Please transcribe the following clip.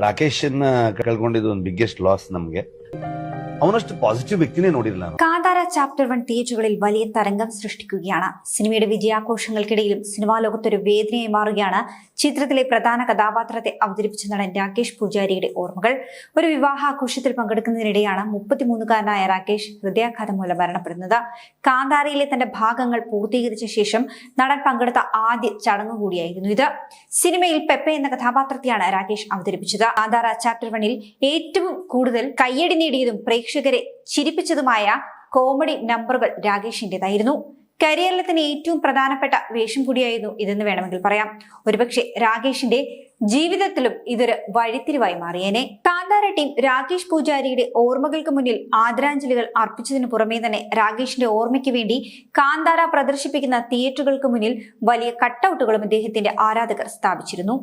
ರಾಕೇಶನ್ನ ಕಳ್ಕೊಂಡಿದ್ದು ಒಂದು biggest loss ನಮಗೆ. അവനಷ್ಟು positive വ്യക്തിനെ നോടിയില്ല. Kantara chapter 1 തിയേറ്ററുകളിൽ വലിയ തരംഗം സൃഷ്ടിക്കുകയാണ്. സിനിമയുടെ വിജയാഘോഷങ്ങൾക്കിടയിലും സിനിമാ ലോകത്തൊരു വേദനയായി മാറുകയാണ് ചിത്രത്തിലെ പ്രധാന കഥാപാത്രത്തെ അവതരിപ്പിച്ച നടൻ രാകേഷ് പൂജാരിയുടെ ഓർമ്മകൾ. ഒരു വിവാഹാഘോഷത്തിൽ പങ്കെടുക്കുന്നതിനിടെയാണ് 33-കാരനായ രാകേഷ് ഹൃദയാഘാതം മൂലം മരണപ്പെടുന്നത്. കാന്താരയിലെ തന്റെ ഭാഗങ്ങൾ പൂർത്തീകരിച്ച ശേഷം നടൻ പങ്കെടുത്ത ആദ്യ ചടങ്ങ് കൂടിയായിരുന്നു ഇത്. സിനിമയിൽ പെപ്പെ എന്ന കഥാപാത്രത്തെയാണ് രാകേഷ് അവതരിപ്പിച്ചത്. കാന്താര ചാപ്റ്റർ 1-ൽ ഏറ്റവും കൂടുതൽ കയ്യടി നേടിയതും പ്രേക്ഷകരെ ചിരിപ്പിച്ചതുമായ കോമഡി നമ്പറുകൾ രാകേഷിന്റേതായിരുന്നു. കരിയറിലെ തന്നെ ഏറ്റവും പ്രധാനപ്പെട്ട വേഷം കൂടിയായിരുന്നു ഇതെന്ന് വേണമെങ്കിൽ പറയാം. ഒരുപക്ഷെ രാകേഷിന്റെ ജീവിതത്തിലും ഇതൊരു വഴിത്തിരിവായി മാറിയേനെ. കാന്താര ടീം രാകേഷ് പൂജാരിയുടെ ഓർമ്മകൾക്ക് മുന്നിൽ ആദരാഞ്ജലികൾ അർപ്പിച്ചതിനു പുറമേ തന്നെ രാകേഷിന്റെ ഓർമ്മയ്ക്ക് വേണ്ടി കാന്താര പ്രദർശിപ്പിക്കുന്ന തിയേറ്ററുകൾക്ക് മുന്നിൽ വലിയ കട്ടൗട്ടുകളും ഇദ്ദേഹത്തിന്റെ ആരാധകർ സ്ഥാപിച്ചിരുന്നു.